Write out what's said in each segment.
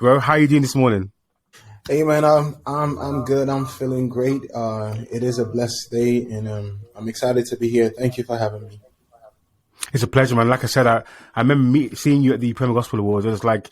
bro. How are you doing this morning? Hey man, I'm good. I'm feeling great. It is a blessed day, and I'm excited to be here. Thank you for having me. It's a pleasure, man. Like I said, I remember seeing you at the Premier Gospel Awards. It was like,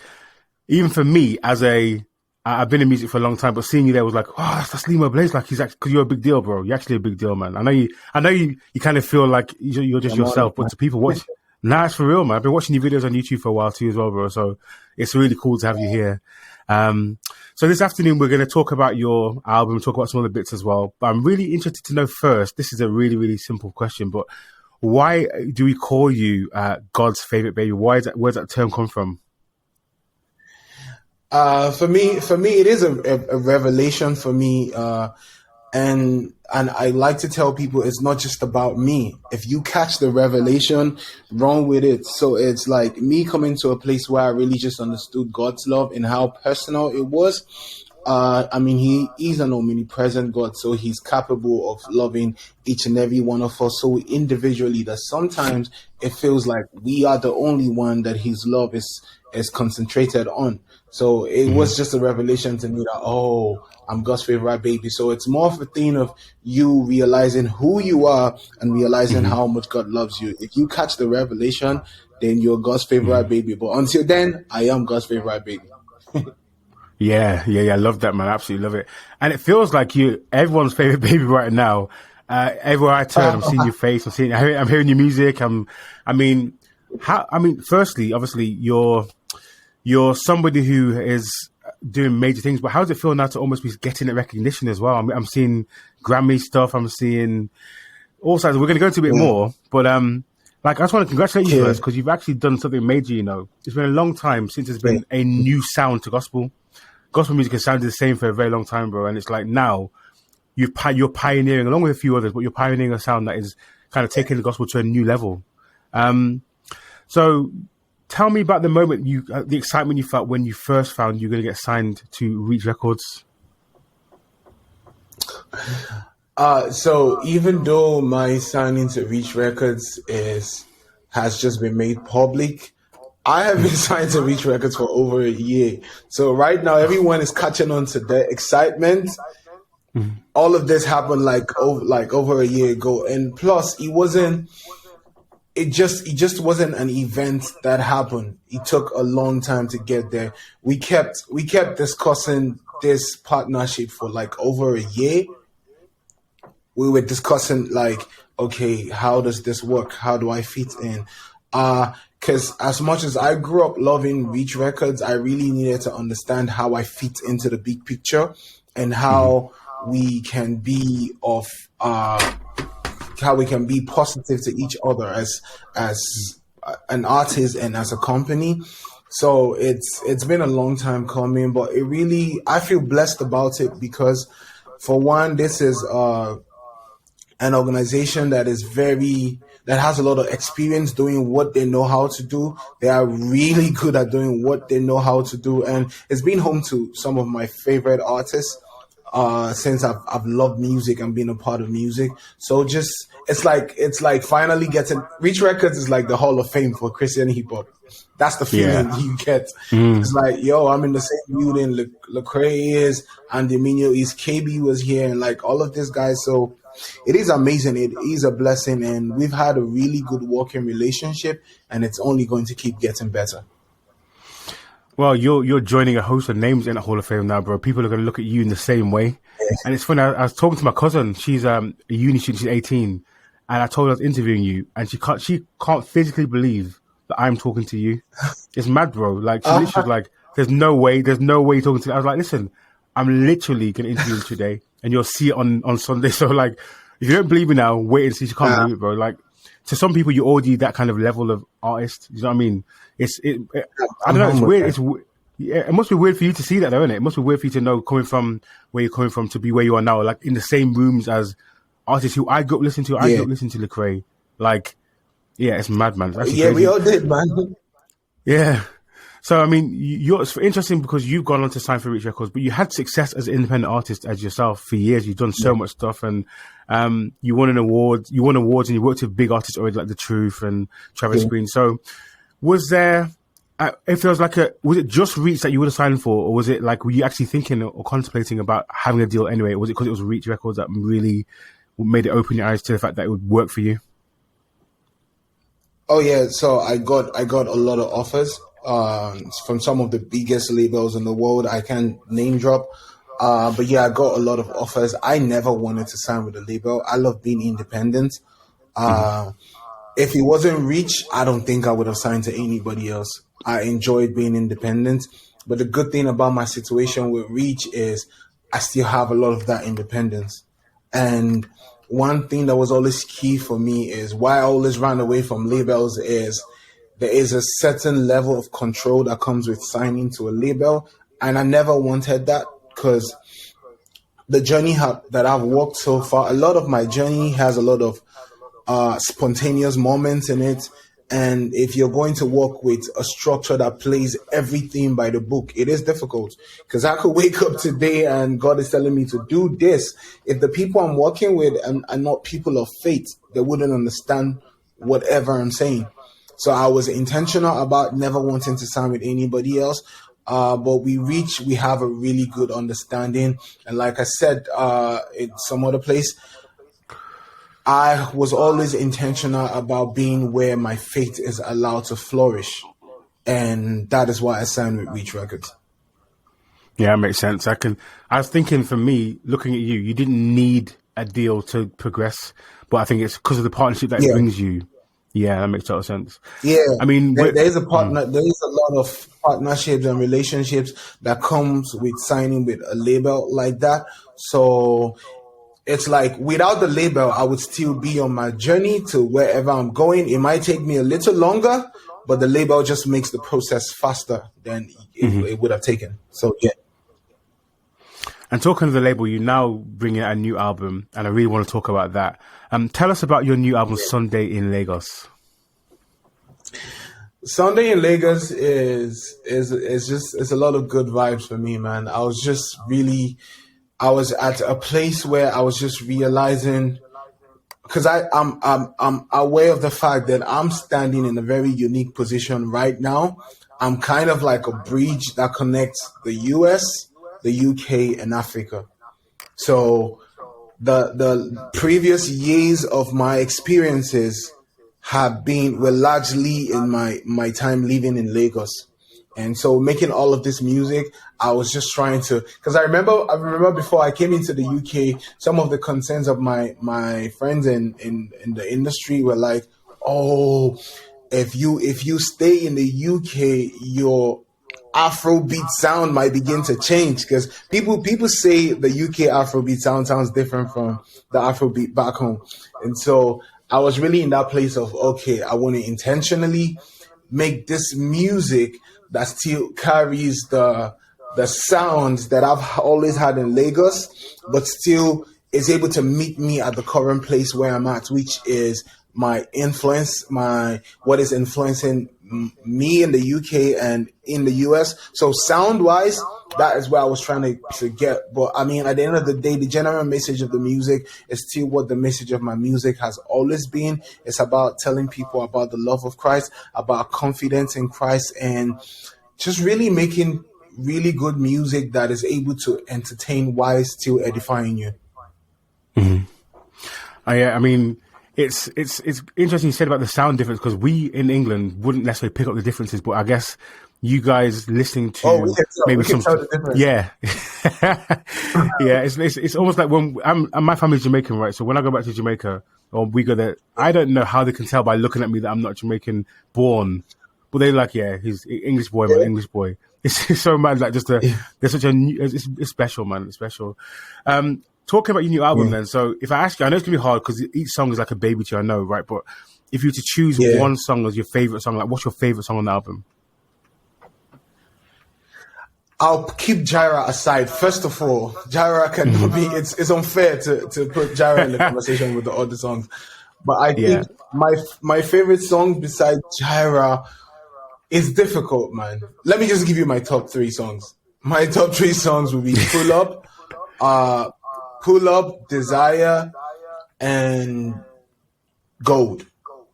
even for me, I've been in music for a long time, but seeing you there was like, oh, that's Limoblaze. Like, he's actually, because you're a big deal, bro. You're actually a big deal, man. I know you kind of feel like you're just I'm on it, yourself, but to people watch, nah, it's for real, man. I've been watching your videos on YouTube for a while too as well, bro. So it's really cool to have you here. So this afternoon, we're going to talk about your album, talk about some other bits as well. But I'm really interested to know first, this is a really, really simple question, but why do we call you God's favorite baby? Where's that term come from? For me, it is a revelation for me. And I like to tell people it's not just about me. If you catch the revelation, run with it. So it's like me coming to a place where I really just understood God's love and how personal it was. I mean, he is an omnipresent God, so he's capable of loving each and every one of us so individually that sometimes it feels like we are the only one that his love is concentrated on. So it was just a revelation to me that, oh, I'm God's favorite baby. So it's more of a thing of you realizing who you are and realizing how much God loves you. If you catch the revelation, then you're God's favorite baby. But until then, I am God's favorite baby. Yeah. I love that, man. I absolutely love it. And it feels like you, everyone's favorite baby right now. Everywhere I turn, I'm seeing your face. I'm hearing your music. Firstly, obviously, you're somebody who is doing major things, but how does it feel now to almost be getting that recognition as well? I'm seeing Grammy stuff. I'm seeing all sides. We're going to go into a bit more, but I just want to congratulate you first because you've actually done something major. You know, it's been a long time since there's been a new sound to gospel. Gospel music has sounded the same for a very long time, bro. And it's like now you're pioneering, along with a few others, but you're pioneering a sound that is kind of taking the gospel to a new level. So tell me about the moment the excitement you felt when you first found you were going to get signed to Reach Records. So even though my signing to Reach Records has just been made public, I have been signed to Reach Records for over a year. So right now, everyone is catching on to the excitement. All of this happened like over a year ago, and plus, it just wasn't an event that happened. It took a long time to get there. We kept discussing this partnership for like over a year. We were discussing like, okay, how does this work? How do I fit in? Because as much as I grew up loving Reach Records, I really needed to understand how I fit into the big picture and how we can be positive to each other as an artist and as a company. So it's been a long time coming, but I feel blessed about it because, for one, this is an organization that has a lot of experience doing what they know how to do. They are really good at doing what they know how to do. And it's been home to some of my favorite artists since I've loved music and been a part of music. So it's like finally getting Reach Records is like the Hall of Fame for Christian hip hop. That's the feeling you get. It's like, yo, I'm in the same building. Lecrae is, and Domino is, KB was here, and like all of these guys. So it is amazing. It is a blessing, and we've had a really good working relationship, and it's only going to keep getting better. Well, you're joining a host of names in the Hall of Fame now, bro. People are going to look at you in the same way. And it's funny, I was talking to my cousin. She's a uni student. She's 18. And I told her I was interviewing you. And she can't physically believe that I'm talking to you. It's mad, bro. Like, she literally was like, there's no way you're talking to me. I was like, listen, I'm literally going to interview you today. And you'll see it on Sunday. So, like, if you don't believe me now, wait and see. She can't believe it, bro. Like, to some people, you're already that kind of level of artist. You know what I mean? I don't know. It's weird. It must be weird for you to see that, though, isn't it? It must be weird for you to know, coming from where you're coming from to be where you are now, like in the same rooms as artists who I grew up listening to. I grew up listening to Lecrae. Like, yeah, it's mad, man. It's crazy. We all did, man. Yeah. So, I mean, it's interesting because you've gone on to sign for Reach Records, but you had success as an independent artist as yourself for years. You've done so much stuff, and you won awards, and you worked with big artists already, like The Truth and Travis Green. So, was there If there was like was it just Reach that you would have signed for, or was it like, were you actually thinking or contemplating about having a deal anyway? Or was it because it was Reach Records that really made it open your eyes to the fact that it would work for you? Oh yeah, so I got a lot of offers from some of the biggest labels in the world. I can't name drop, but yeah, I got a lot of offers. I never wanted to sign with a label. I love being independent. If it wasn't Reach, I don't think I would have signed to anybody else. I enjoyed being independent, but the good thing about my situation with Reach is I still have a lot of that independence. And one thing that was always key for me is why I always ran away from labels is there is a certain level of control that comes with signing to a label. And I never wanted that because the journey that I've walked so far, a lot of my journey has a lot of spontaneous moments in it. And if you're going to work with a structure that plays everything by the book, it is difficult because I could wake up today and God is telling me to do this. If the people I'm working with are not people of faith, they wouldn't understand whatever I'm saying. So I was intentional about never wanting to sign with anybody else. But we have a really good understanding. And like I said, in some other place, I was always intentional about being where my faith is allowed to flourish. And that is why I signed with Reach Records. Yeah, that makes sense. I was thinking, for me, looking at you, you didn't need a deal to progress, but I think it's because of the partnership that it brings you. Yeah, that makes total sense. Yeah. I mean, there is a partner, there is a lot of partnerships and relationships that comes with signing with a label like that. So it's like without the label, I would still be on my journey to wherever I'm going. It might take me a little longer, but the label just makes the process faster than it would have taken. So, yeah. And talking of the label, you now bring in a new album, and I really want to talk about that. Tell us about your new album, Sunday in Lagos. Sunday in Lagos is a lot of good vibes for me, man. I was at a place where I was just realizing, because I'm aware of the fact that I'm standing in a very unique position right now. I'm kind of like a bridge that connects the US, the UK, and Africa. So the previous years of my experiences were largely in my time living in Lagos. And so making all of this music, I was just trying to, because I remember before I came into the UK, some of the concerns of my friends in the industry were like, oh, if you stay in the UK, your Afrobeat sound might begin to change, because people say the UK Afrobeat sounds different from the Afrobeat back home. And so I was really in that place of, okay, I want to intentionally make this music that still carries the sounds that I've always had in Lagos, but still is able to meet me at the current place where I'm at, which is my influence, what is influencing me in the UK and in the US. So sound wise, that is where I was trying to get. But I mean, at the end of the day, the general message of the music is still what the message of my music has always been. It's about telling people about the love of Christ, about confidence in Christ, and just really making really good music that is able to entertain while still edifying you. Mm-hmm. I mean, it's interesting you said about the sound difference, because we in England wouldn't necessarily pick up the differences, but I guess you guys listening to we can tell the difference. Yeah. Yeah, it's almost like when my family's Jamaican, right? So when I go back to Jamaica or we go there, I don't know how they can tell by looking at me that I'm not Jamaican born, but they're like, yeah, he's English boy, man, English boy. It's so mad, like there's such a it's special, man. It's special. Talking about your new album, then. So if I ask you, I know it's gonna be hard because each song is like a baby to you, I know, right? But if you were to choose one song as your favorite song, like what's your favorite song on the album? I'll keep JIREH aside. First of all, JIREH cannot be. It's unfair to put JIREH in the conversation with the other songs. But I think my favorite song besides JIREH is difficult, man. Let me just give you my top 3 songs. My top 3 songs would be Pull Up, Desire, and Gold.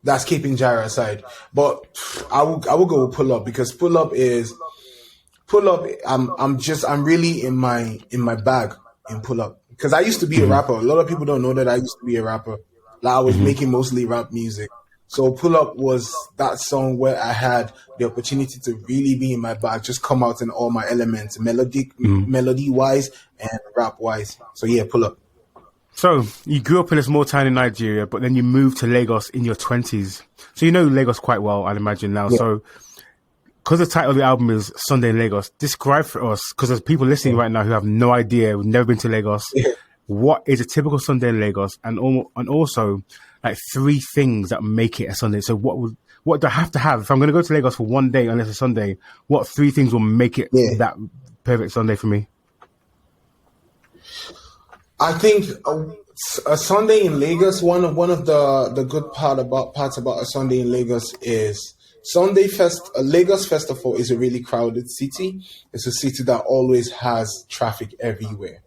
That's keeping JIREH aside. But I will go with Pull Up, because Pull Up. I'm really in my bag in Pull Up, because I used to be a rapper. A lot of people don't know that I used to be a rapper. Like, I was making mostly rap music. So Pull Up was that song where I had the opportunity to really be in my bag, just come out in all my elements, melody wise and rap wise. So yeah, Pull Up. So you grew up in a small town in Nigeria, but then you moved to Lagos in your 20s. So you know Lagos quite well, I'd imagine now. Yeah. So because the title of the album is Sunday in Lagos, describe for us, because there's people listening right now who have no idea, who've never been to Lagos. Yeah. What is a typical Sunday in Lagos, and also like 3 things that make it a Sunday? So what do I have to have if I'm going to go to Lagos for one day, unless it's Sunday? What 3 things will make it that perfect Sunday for me? I think a Sunday in Lagos. One of the good parts about a Sunday in Lagos is Lagos Festival is a really crowded city. It's a city that always has traffic everywhere.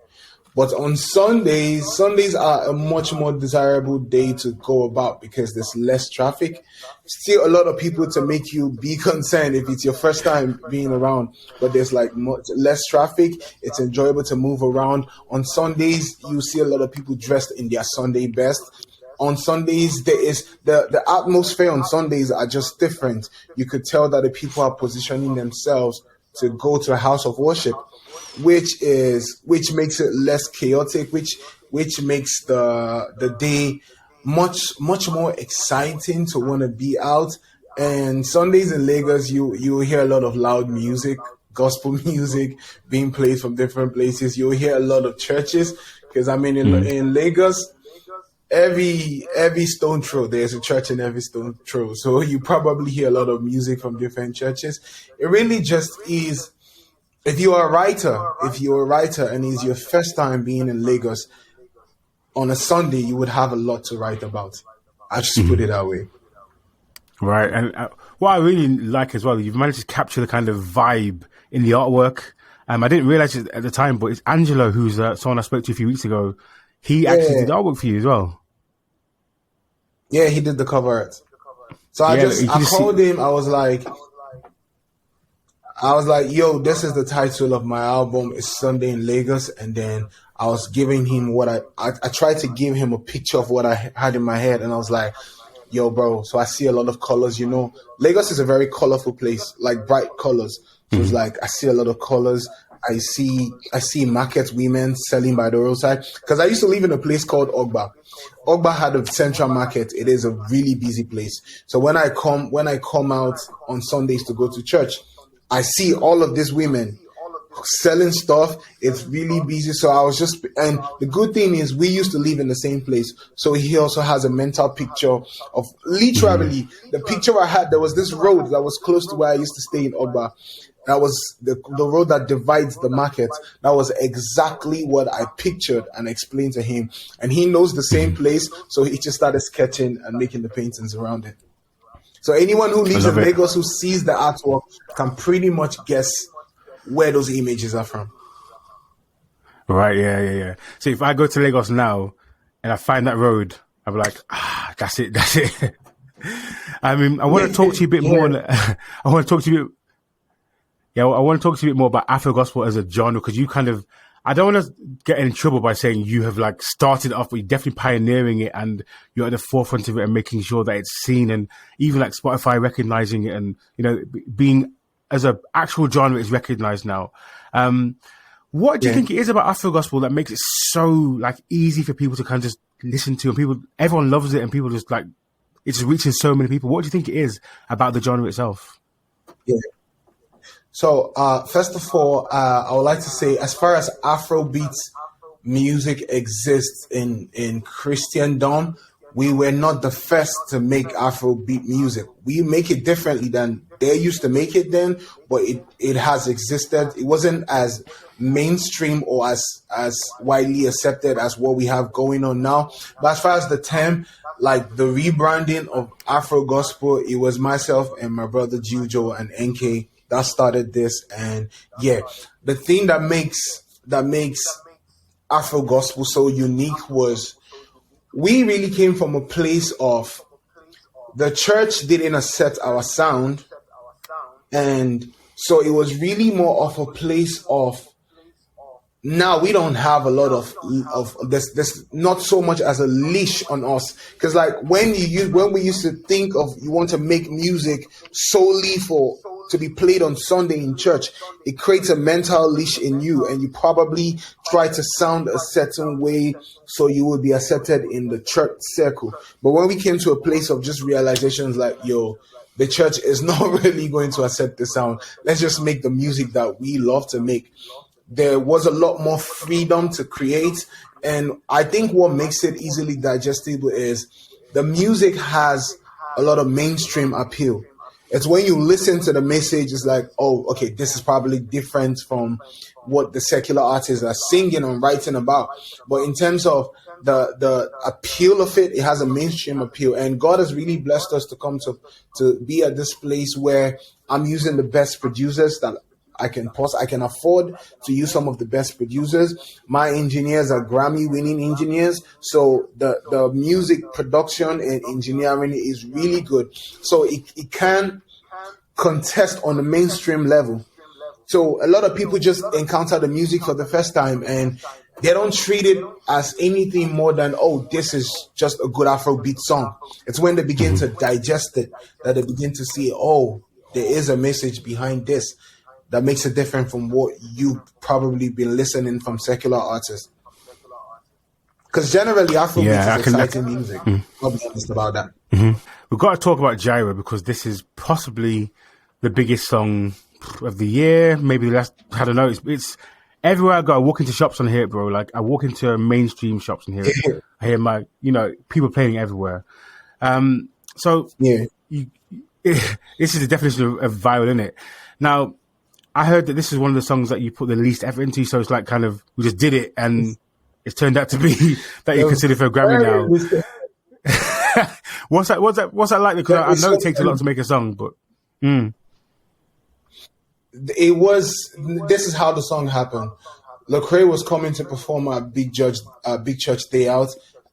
But on Sundays are a much more desirable day to go about because there's less traffic. Still a lot of people to make you be concerned if it's your first time being around, but there's like much less traffic. It's enjoyable to move around. On Sundays, you see a lot of people dressed in their Sunday best. On Sundays, there is the atmosphere on Sundays are just different. You could tell that the people are positioning themselves to go to a house of worship, which makes it less chaotic, which makes the day much more exciting to want to be out. And Sundays in Lagos, you hear a lot of loud music, gospel music being played from different places. You'll hear a lot of churches, because I mean in Lagos, every stone throw there's a church in every stone throw. So you probably hear a lot of music from different churches. It really just is. If you're a writer and it's your first time being in Lagos on a Sunday, you would have a lot to write about. I just put it that way. Right. And what I really like as well, you've managed to capture the kind of vibe in the artwork. I didn't realize it at the time, but it's Angelo, who's someone I spoke to a few weeks ago. He actually did artwork for you as well. Yeah, he did the cover art. So I called him. I was like, yo, this is the title of my album. It's Sunday in Lagos. And then I was giving him what I tried to give him a picture of what I had in my head. And I was like, yo, bro, so I see a lot of colors, Lagos is a very colorful place, like bright colors. So it's like, I see a lot of colors. I see market women selling by the roadside. Because I used to live in a place called Ogba. Ogba had a central market. It is a really busy place. So when I come out on Sundays to go to church, I see all of these women selling stuff. It's really busy. So I was and the good thing is we used to live in the same place. So he also has a mental picture of literally the picture I had. There was this road that was close to where I used to stay in Ogba. That was the road that divides the market. That was exactly what I pictured and explained to him. And he knows the same place. So he just started sketching and making the paintings around it. So anyone who lives in Lagos who sees the artwork can pretty much guess where those images are from. Right, yeah. So if I go to Lagos now and I find that road, I'm like, that's it. I mean, I want to talk to you a bit more. I want to talk to you a bit more about Afro gospel as a genre, because you kind of, I don't want to get in trouble by saying you have like started off, but you're definitely pioneering it and you're at the forefront of it and making sure that it's seen, and even like Spotify recognizing it and, being as an actual genre is recognized now. What do you think it is about Afro gospel that makes it so like easy for people to kind of just listen to, and everyone loves it and people just like, it's reaching so many people? What do you think it is about the genre itself? Yeah. So, first of all, I would like to say, as far as Afrobeat music exists in Christendom, we were not the first to make Afrobeat music. We make it differently than they used to make it then, but it has existed. It wasn't as mainstream or as widely accepted as what we have going on now. But as far as the term, like the rebranding of Afro gospel, it was myself and my brother Jujo and NK that started this. And yeah, the thing that makes Afro gospel so unique was we really came from a place of the church didn't accept our sound, and so it was really more of a place of, now we don't have a lot of this not so much as a leash on us, because like when we used to think of, you want to make music solely for to be played on Sunday in church, it creates a mental leash in you, and you probably try to sound a certain way so you will be accepted in the church circle. But when we came to a place of just realizations like, yo, the church is not really going to accept the sound, let's just make the music that we love to make. There was a lot more freedom to create. And I think what makes it easily digestible is the music has a lot of mainstream appeal. It's when you listen to the message, it's like, oh, okay, this is probably different from what the secular artists are singing and writing about. But in terms of the appeal of it, it has a mainstream appeal. And God has really blessed us to come to be at this place where I'm using the best producers that I can afford to use some of the best producers. My engineers are Grammy-winning engineers, so the music production and engineering is really good. So it can contest on the mainstream level. So a lot of people just encounter the music for the first time, and they don't treat it as anything more than, oh, this is just a good Afrobeat song. It's when they begin to digest it that they begin to see, oh, there is a message behind this that makes it different from what you've probably been listening from secular artists. Because generally, Afrobeat is exciting music. I'll be honest about that. We've got to talk about JIREH, because this is possibly the biggest song of the year. Maybe the last, I don't know. It's everywhere I go. I walk into shops and hear it, bro. Like, I walk into mainstream shops and hear it. I hear people playing it everywhere. So this is the definition of viral, isn't it? Now, I heard that this is one of the songs that you put the least effort into, so it's like kind of, we just did it, and it's turned out to be that you consider for a Grammy now. What's that like? Because I know it takes a lot to make a song, but this is how the song happened. Lecrae was coming to perform at Big Church Day Out,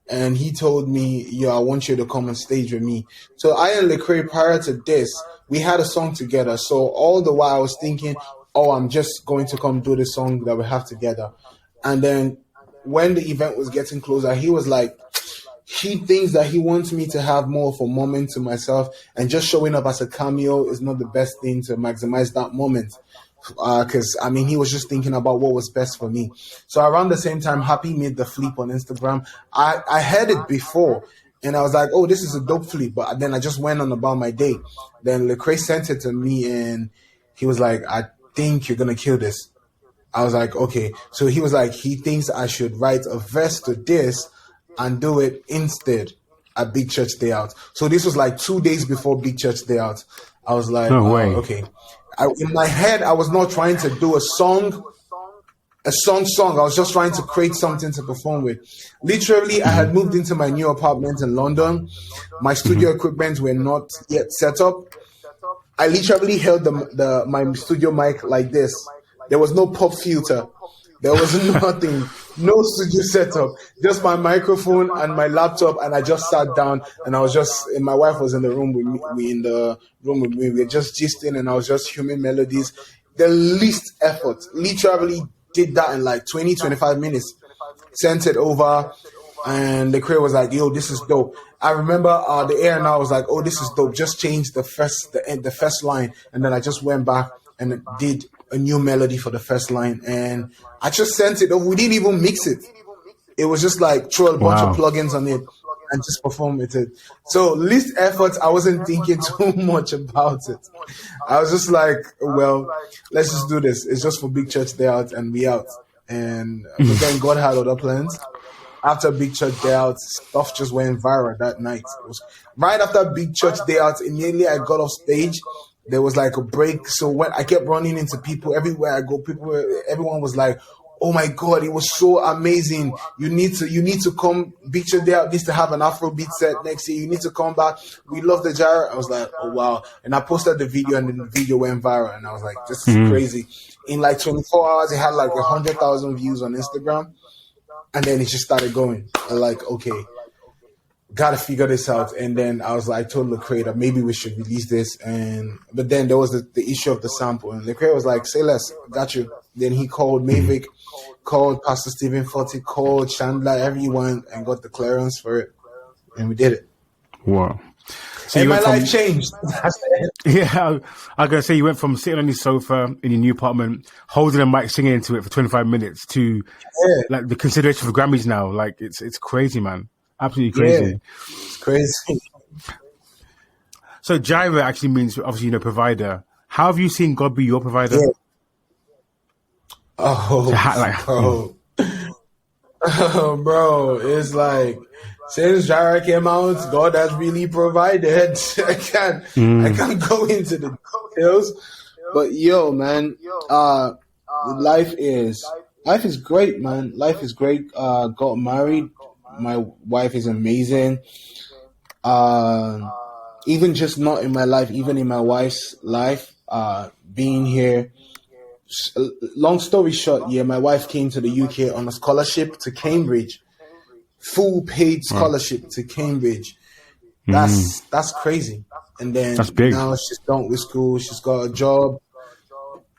and he told me, yo, I want you to come on stage with me. So I and Lecrae, prior to this, we had a song together. So all the while I was thinking, oh, I'm just going to come do this song that we have together. And then when the event was getting closer, he was like, he thinks that he wants me to have more of a moment to myself, and just showing up as a cameo is not the best thing to maximize that moment. Because, he was just thinking about what was best for me. So around the same time, Happy made the flip on Instagram. I heard it before, and I was like, oh, this is a dope flip. But then I just went on about my day. Then Lecrae sent it to me, and he was like, I think you're going to kill this. I was like, okay. So he was like, he thinks I should write a verse to this and do it instead at Big Church Day Out. So this was like 2 days before Big Church Day Out. I was like, no way. Okay. In my head, I was not trying to do a song. I was just trying to create something to perform with. Literally, I had moved into my new apartment in London. My studio equipment were not yet set up. I literally held my studio mic like this. There was no pop filter. There was nothing, no studio setup, just my microphone and my laptop, and I just sat down, and my wife was in the room with me. We were just gisting, and I was just humming melodies. The least effort, literally did that in like 20-25 minutes. Sent it over, and the crew was like, yo, this is dope. I remember the air and I was like, oh, this is dope. Just change the first line, and then I just went back and did a new melody for the first line, and I just sent it over. We didn't even mix it. It was just like throw a bunch of plugins on it and just perform with it. So least effort, I wasn't thinking too much about it. I was just like, well, let's just do this. It's just for Big Church Day Out and we out. And but then God had other plans. After Big Church Day Out, stuff just went viral that night. It was right after Big Church Day Out, immediately I got off stage. There was like a break. So when I kept running into people everywhere I go, everyone was like, oh my God, it was so amazing. You need to come. Big Church Day Out needs to have an Afrobeat set next year. You need to come back. We love the JIREH. I was like, oh wow. And I posted the video, and then the video went viral. And I was like, this is crazy. In like 24 hours, it had like 100,000 views on Instagram. And then it just started going. I'm like, okay. gotta figure this out. And then I was like, told Lecrae that maybe we should release this. But then there was the issue of the sample, and Lecrae was like, say less, got you. Then he called Mavic, called Pastor Stephen Forty, called Chandler, everyone, and got the clearance for it, and we did it. Wow. So and my life changed. Yeah, I was gonna say you went from sitting on your sofa in your new apartment, holding a mic, singing into it for 25 minutes to like the consideration for Grammys now. Like it's crazy, man. Absolutely crazy. Yeah, it's crazy. So JIREH actually means obviously provider. How have you seen God be your provider? Yeah. Oh, bro, it's like since JIREH came out, God has really provided. I can't go into the details, but yo, man, life is great, man. Life is great. Got married. My wife is amazing. Even just not in my life, even in my wife's life, being here. Long story short, my wife came to the UK on a scholarship to Cambridge, full paid scholarship to Cambridge. That's crazy. And then now she's done with school. She's got a job.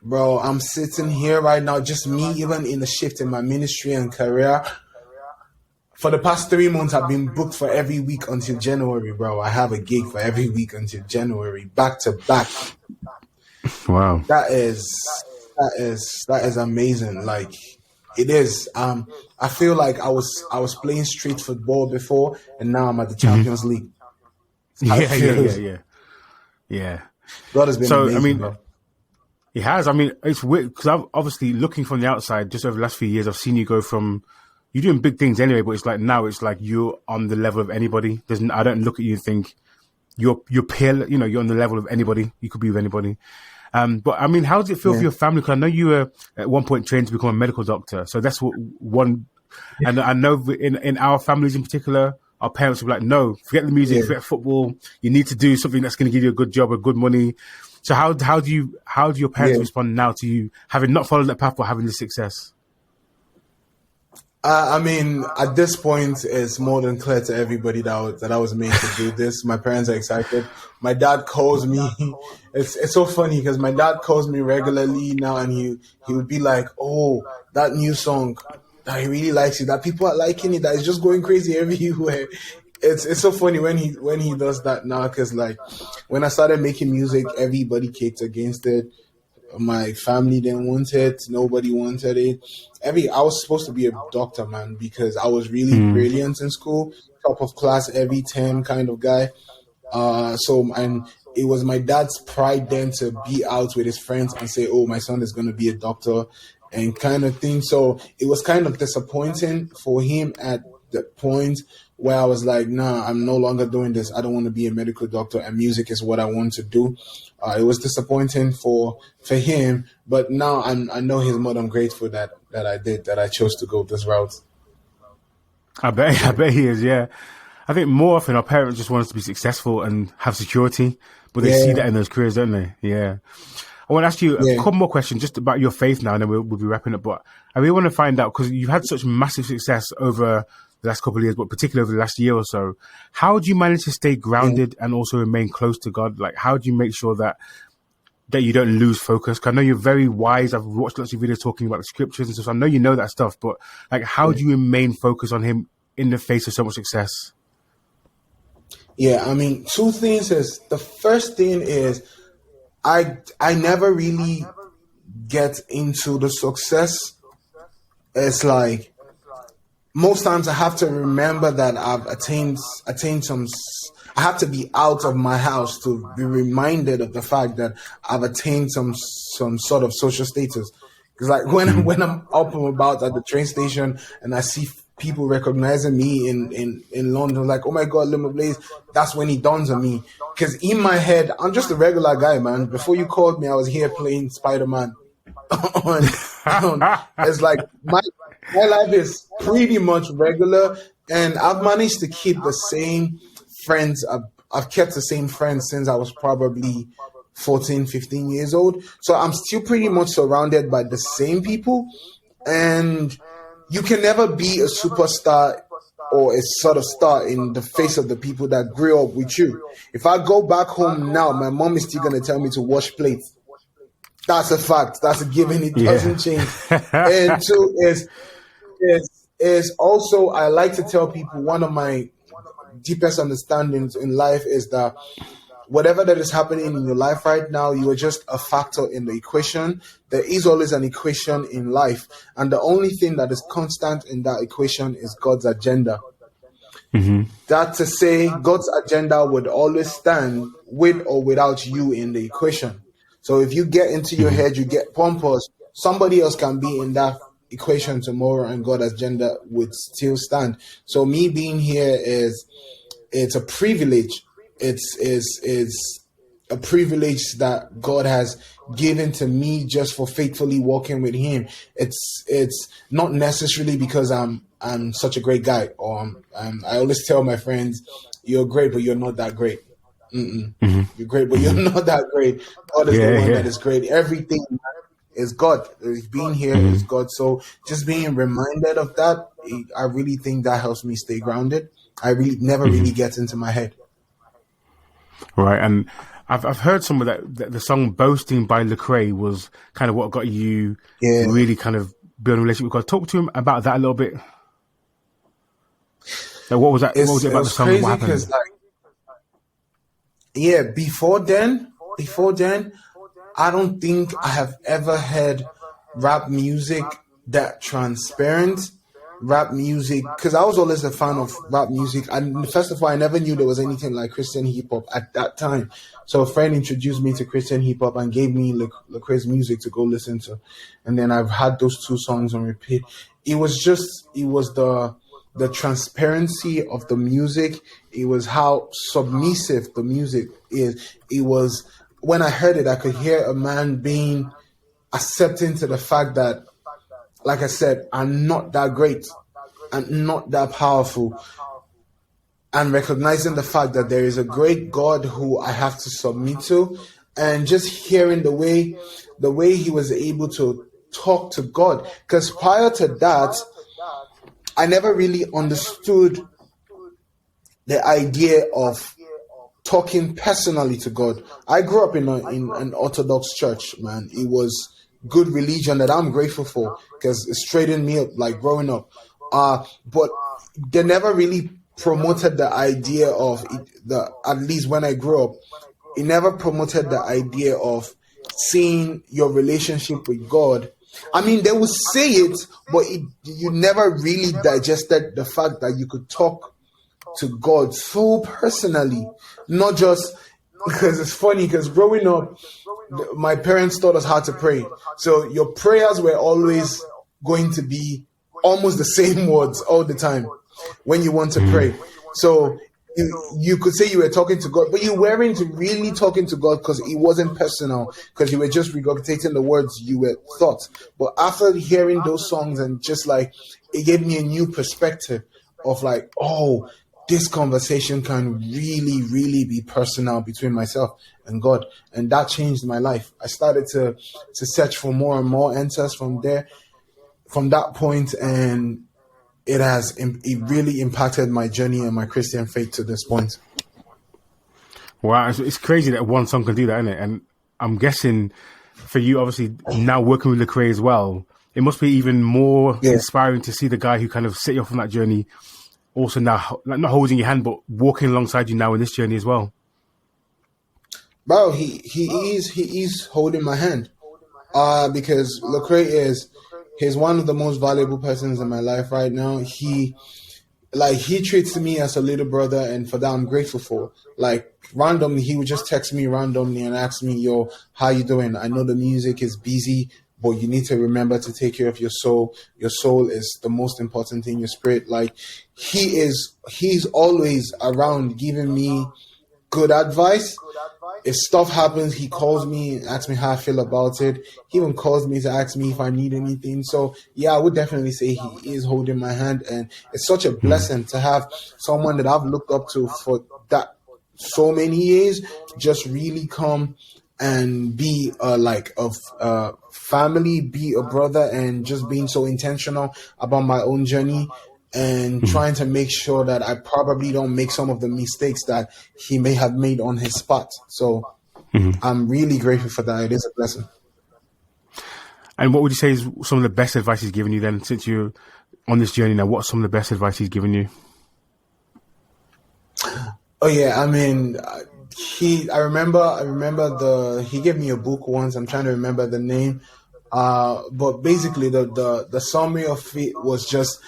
Bro, I'm sitting here right now, just me, even in the shift in my ministry and career. For the past 3 months, I've been booked for every week until January, bro. I have a gig for every week until January, back to back. Wow. That is amazing. Like it is. I feel like I was playing street football before, and now I'm at the Champions League. Yeah. God has been amazing. I mean, bro. He has. I mean, it's weird because I've obviously looking from the outside, just over the last few years, I've seen you go from you're doing big things anyway, but it's like now it's like you're on the level of anybody. I don't look at you and think you're peer. You're on the level of anybody. You could be with anybody. But I mean, how does it feel for your family? Because I know you were at one point trained to become a medical doctor. So that's one. And I know in our families in particular, our parents were like, no, forget the music, forget football. You need to do something that's going to give you a good job, a good money. So how do your parents respond now to you having not followed that path but having the success? I mean, at this point, it's more than clear to everybody that I was made to do this. My parents are excited. My dad calls me. It's so funny because my dad calls me regularly now, and he would be like, "Oh, that new song, that he really likes it. That people are liking it. That is just going crazy everywhere." It's so funny when he does that now, because like when I started making music, everybody kicked against it. My family didn't want it. Nobody wanted it. I was supposed to be a doctor, man, because I was really brilliant in school, top of class every term kind of guy. And it was my dad's pride then to be out with his friends and say, "Oh, my son is going to be a doctor," and kind of thing. So it was kind of disappointing for him at the point where I was like, nah, I'm no longer doing this. I don't want to be a medical doctor, and music is what I want to do. It was disappointing for him, but now I know he's more than grateful that I chose to go this route. I bet he is, yeah. I think more often our parents just want us to be successful and have security, but they see that in those careers, don't they? Yeah. I want to ask you a couple more questions just about your faith now, and then we'll be wrapping up. But I really want to find out, because you've had such massive success over the last couple of years, but particularly over the last year or so. How do you manage to stay grounded and also remain close to God? Like, how do you make sure that you don't lose focus? Because I know you're very wise. I've watched lots of videos talking about the scriptures and stuff. So I know you know that stuff, but like, how do you remain focused on Him in the face of so much success? Yeah, I mean, two things is, the first thing is I never really get into the success. It's like, most times I have to remember that I've attained some. I have to be out of my house to be reminded of the fact that I've attained some sort of social status. Because like when I'm up and about at the train station and I see people recognizing me in London, like, oh my God, Limoblaze, that's when it dawns on me. Because in my head, I'm just a regular guy, man. Before you called me, I was here playing Spider-Man. It's like my life is pretty much regular, and I've managed to keep the same friends. I've kept the same friends since I was probably 14, 15 years old. So I'm still pretty much surrounded by the same people. And you can never be a superstar or a sort of star in the face of the people that grew up with you. If I go back home now, my mom is still going to tell me to wash plates. That's a fact. That's a given. It doesn't change. And two is also, I like to tell people, one of my deepest understandings in life is that whatever that is happening in your life right now, you are just a factor in the equation. There is always an equation in life. And the only thing that is constant in that equation is God's agenda. That to say, God's agenda would always stand with or without you in the equation. So if you get into your head, you get pompous, somebody else can be in that equation tomorrow and God's agenda would still stand. So me being here it's a privilege. It's a privilege that God has given to me just for faithfully walking with Him. It's not necessarily because I'm such a great guy, or I always tell my friends, "You're great, but you're not that great." You're great, but you're not that great. God is the one that is great. Everything is God. Being here is God. So just being reminded of that, I really think that helps me stay grounded. I really never really get into my head. Right, and I've heard some of that. The song "Boasting" by Lecrae was kind of what got you really kind of building a relationship with God. Talk to him about that a little bit. Like, what was that? What was it about the song? What happened? Before then, I don't think I have ever heard rap music that transparent. Rap music, because I was always a fan of rap music. And first of all, I never knew there was anything like Christian hip hop at that time. So a friend introduced me to Christian hip hop and gave me Lecrae's music to go listen to. And then I've had those two songs on repeat. It was the transparency of the music. It was how submissive the music is. It was, when I heard it, I could hear a man being accepting to the fact that, like I said, I'm not that great. I'm not that powerful. And recognizing the fact that there is a great God who I have to submit to, and just hearing the way he was able to talk to God. Because prior to that, I never really understood the idea of talking personally to God. I grew up in an Orthodox church, man. It was good religion that I'm grateful for, because it straightened me up like growing up. But they never really promoted the idea of at least when I grew up, it never promoted the idea of seeing your relationship with God. I mean, they would say it, but you never really digested the fact that you could talk to God so personally, not just because it's funny, because growing up, my parents taught us how to pray. So your prayers were always going to be almost the same words all the time when you want to pray. So you could say you were talking to God, but you weren't really talking to God because it wasn't personal, because you were just regurgitating the words you were thought. But after hearing those songs, and just like, it gave me a new perspective of like, oh, this conversation can really, really be personal between myself and God. And that changed my life. I started to search for more and more answers from that point, and it really impacted my journey and my Christian faith to this point. Wow, it's crazy that one song can do that, isn't it? And I'm guessing for you, obviously, now working with Lecrae as well, it must be even more inspiring to see the guy who kind of set you off on that journey, also now, like, not holding your hand, but walking alongside you now in this journey as well. Bro, he is holding my hand, because Lecrae he's one of the most valuable persons in my life right now. He treats me as a little brother, and for that I'm grateful for. Like, randomly, he would just text me randomly and ask me, "Yo, how you doing? I know the music is busy, but you need to remember to take care of your soul. Your soul is the most important thing, your spirit." Like, he's always around giving me good advice. If stuff happens, he calls me and asks me how I feel about it. He even calls me to ask me if I need anything. So yeah, I would definitely say he is holding my hand, and it's such a blessing to have someone that I've looked up to for that so many years just really come and be a family, be a brother, and just being so intentional about my own journey. and trying to make sure that I probably don't make some of the mistakes that he may have made on his spot. So I'm really grateful for that. It is a blessing. And what would you say is some of the best advice he's given you then, since you're on this journey now? What's some of the best advice he's given you? Oh yeah, I mean, I remember he gave me a book once. I'm trying to remember the name. But basically the summary of it was just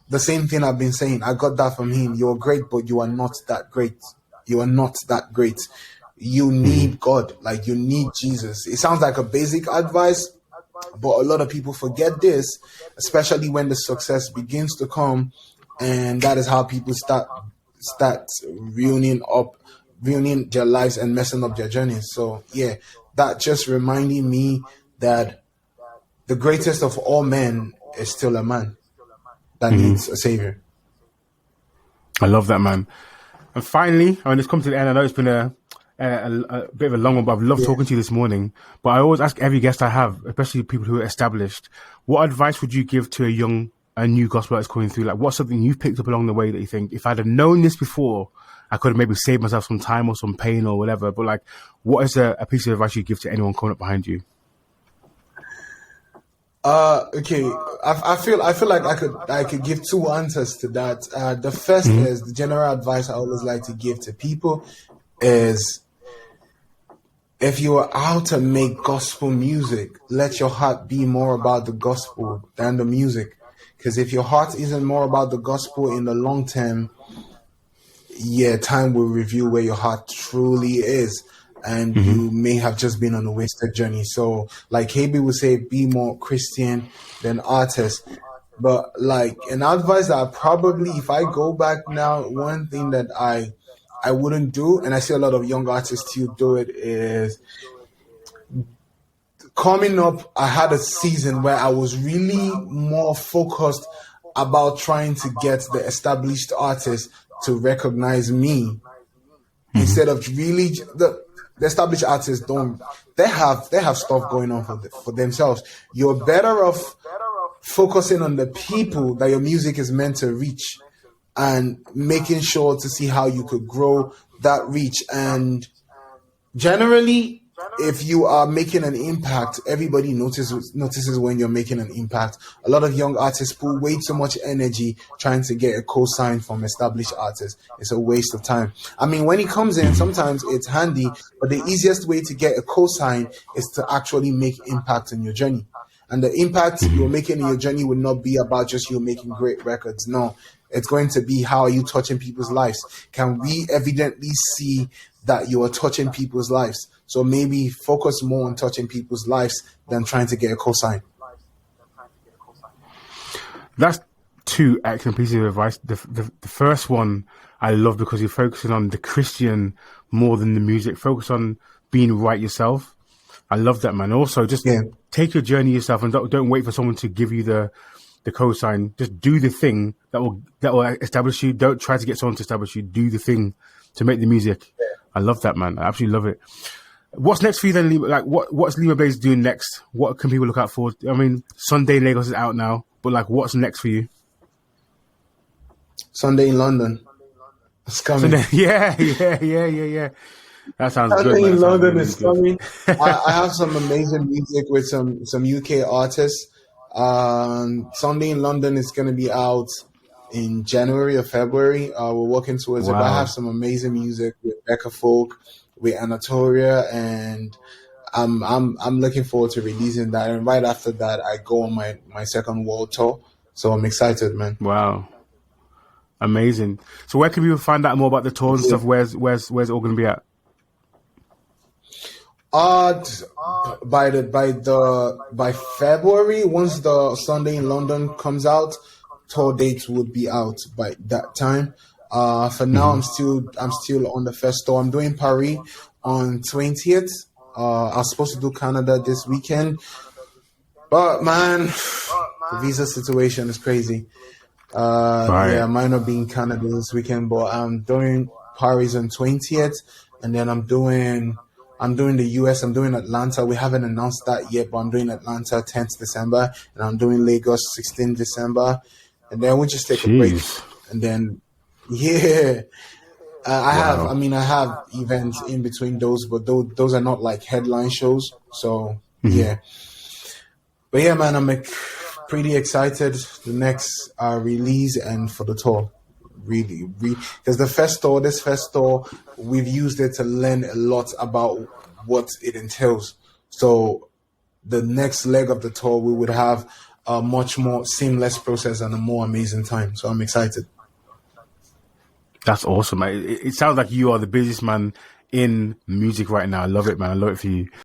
the same thing I've been saying. I got that from him. You're great, but you are not that great. You are not that great. You need God. Like, you need Jesus. It sounds like a basic advice, but a lot of people forget this, especially when the success begins to come, and that is how people start ruining their lives and messing up their journeys. So yeah, that just reminding me that the greatest of all men is still a man that needs a savior. I love that, man. And finally, I mean, it's come to the end. I know it's been a bit of a long one, but I've loved talking to you this morning. But I always ask every guest I have, especially people who are established, what advice would you give to a new gospel that's coming through? Like, what's something you've picked up along the way that you think, if I'd have known this before, I could have maybe saved myself some time or some pain or whatever. But like, what is a piece of advice you'd give to anyone coming up behind you? Okay. I feel like I could give two answers to that. The first is the general advice I always like to give to people is, if you are out to make gospel music, let your heart be more about the gospel than the music. Because if your heart isn't more about the gospel in the long term, yeah, time will reveal where your heart truly is. And you may have just been on a wasted journey. So like Habe would say, be more Christian than artist. But like an advice that I probably, if I go back now, one thing that I wouldn't do, and I see a lot of young artists still do it, is coming up, I had a season where I was really more focused about trying to get the established artists to recognize me instead of really the established artists they have stuff going on for themselves. You're better off focusing on the people that your music is meant to reach and making sure to see how you could grow that reach. And generally, if you are making an impact, everybody notices when you're making an impact. A lot of young artists put way too much energy trying to get a cosign from established artists. It's a waste of time. I mean, when it comes in, sometimes it's handy, but the easiest way to get a cosign is to actually make impact in your journey. And the impact you're making in your journey will not be about just you making great records. No, it's going to be, how are you touching people's lives? Can we evidently see that you are touching people's lives? So maybe focus more on touching people's lives than trying to get a cosign. That's two excellent pieces of advice. The first one I love, because you're focusing on the Christian more than the music. Focus on being right yourself. I love that, man. Also, just take your journey yourself, and don't wait for someone to give you the cosign. Just do the thing that will establish you. Don't try to get someone to establish you. Do the thing to make the music. I love that, man. I absolutely love it. What's next for you then? Like, what's Limoblaze doing next? What can people look out for? I mean, Sunday in Lagos is out now, but like, what's next for you? Sunday in London. It's coming. Sunday, yeah. That sounds good. Sunday in London is coming. I have some amazing music with some UK artists. Sunday in London is going to be out in January or February. We're working towards it. But I have some amazing music with Becca Folk, with Anatolia, and I'm looking forward to releasing that. And right after that, I go on my second world tour. So I'm excited, man. Wow. Amazing. So where can people find out more about the tour and stuff? Where's it all going to be at? By February, once the Sunday in London comes out, tour dates would be out by that time. For now, I'm still on the first tour. I'm doing Paris on 20th. I was supposed to do Canada this weekend, but man, the visa situation is crazy. Yeah, I might not be in Canada this weekend, but I'm doing Paris on 20th, and then I'm doing the US. I'm doing Atlanta. We haven't announced that yet, but I'm doing Atlanta 10th December, and I'm doing Lagos 16th December. and then we just take a break, Jeez. and then yeah. Wow. I have events in between those, but those are not like headline shows. So Mm-hmm. yeah, but yeah, man, I'm pretty excited the next release and for the tour. Really, because this first tour, we've used it to learn a lot about what it entails. So the next leg of the tour, we would have a much more seamless process and a more amazing time. So I'm excited. That's awesome, man. It sounds like you are the busiest man in music right now. I love it, man. I love it for you.